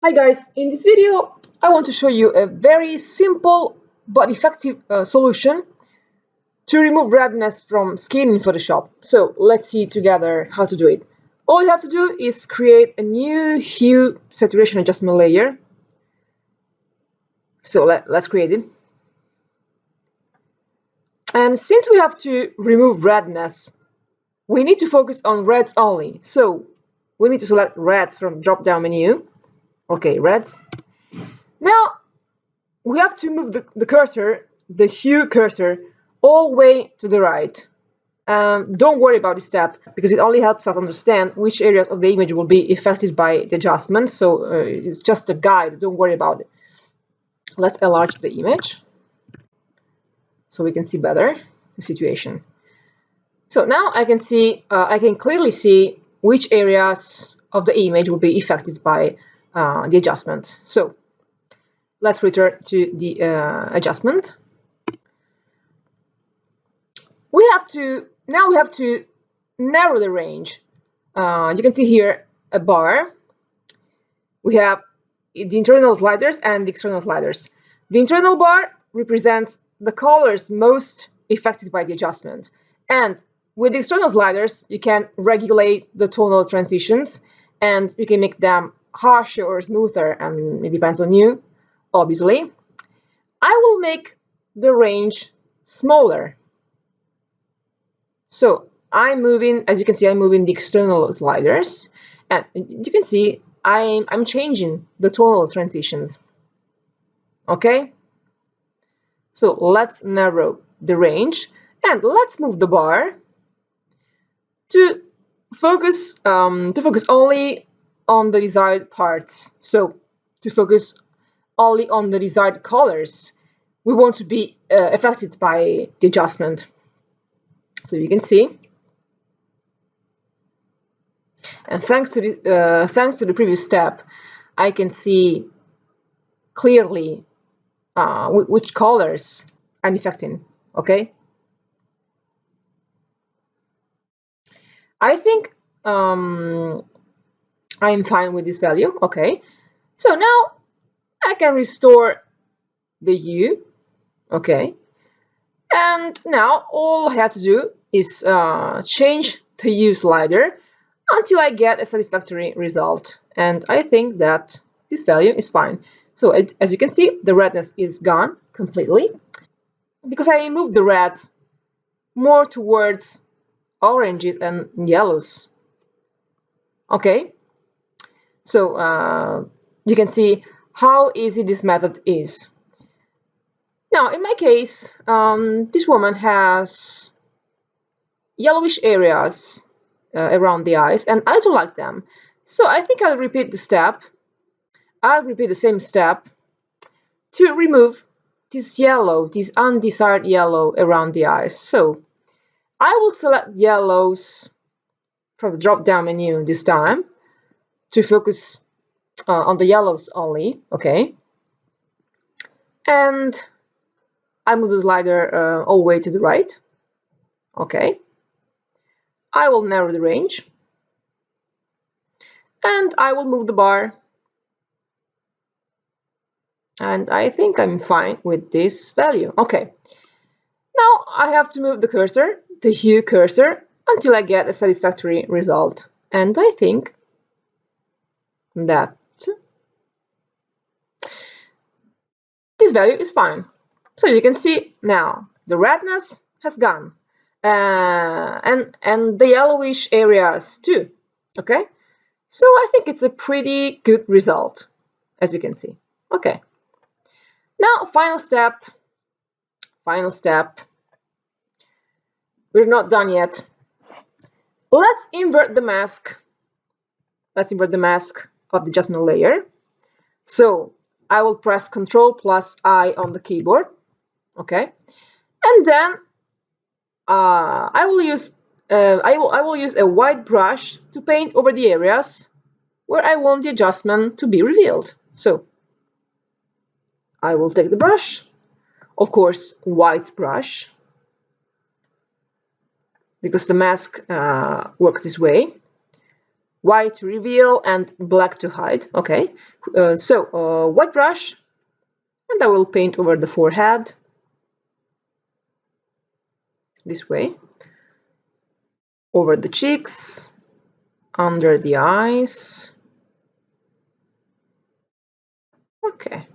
Hi guys, in this video I want to show you a very simple but effective solution to remove redness from skin in Photoshop. So let's see together how to do it. All you have to do is create a new hue saturation adjustment layer. So let's create it. And since we have to remove redness, we need to focus on reds only. So we need to select reds from drop-down menu. Okay, reds. Now we have to move the cursor, the hue cursor, all the way to the right. Don't worry about this step because it only helps us understand which areas of the image will be affected by the adjustment. So it's just a guide, don't worry about it. Let's enlarge the image so we can see better the situation. So now I can clearly see which areas of the image will be affected by the adjustment. So let's return to the adjustment. We have to narrow the range. You can see here a bar. We have the internal sliders and the external sliders. The internal bar represents the colors most affected by the adjustment. And with the external sliders, you can regulate the tonal transitions and you can make them harsher or smoother, and it depends on you, obviously. I will make the range smaller. So I'm moving, as you can see, I'm moving the external sliders, and you can see I'm changing the tonal transitions. Okay, so let's narrow the range and let's move the bar to focus only on the desired parts. So to focus only on the desired colors we want to be affected by the adjustment. So you can see, and thanks to the previous step, I can see clearly which colors I'm affecting. Okay, I think I'm fine with this value. Okay, so now I can restore the hue. Okay, and now all I have to do is change the hue slider until I get a satisfactory result, and I think that this value is fine. So as you can see, the redness is gone completely because I moved the reds more towards oranges and yellows. Okay, so you can see how easy this method is. Now in my case, this woman has yellowish areas around the eyes, and I don't like them. So I think I'll repeat the step. I'll repeat the same step to remove this yellow, this undesired yellow around the eyes. So I will select yellows from the drop-down menu this time to focus on the yellows only. Okay, and I move the slider all the way to the right. Okay, I will narrow the range and I will move the bar, and I think I'm fine with this value. Okay, now I have to move the cursor, the hue cursor, until I get a satisfactory result, and I think that this value is fine. So you can see now the redness has gone, and the yellowish areas too. Okay, so I think it's a pretty good result, as you can see. Okay, now final step. We're not done yet. Let's invert the mask. Let's invert the mask of the adjustment layer. So I will press Ctrl+I on the keyboard. Okay, and then I will use a white brush to paint over the areas where I want the adjustment to be revealed. So I will take the brush, of course white brush, because the mask works this way. white to reveal and black to hide. Okay, so white brush, and I will paint over the forehead this way, over the cheeks, under the eyes. Okay.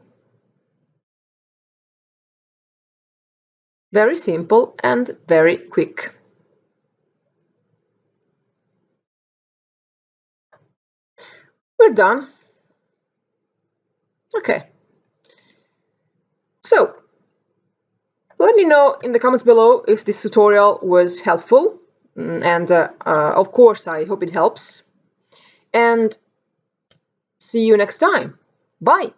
Very simple and very quick. We're done. Okay. So, let me know in the comments below if this tutorial was helpful. And of course, I hope it helps. And see you next time. Bye.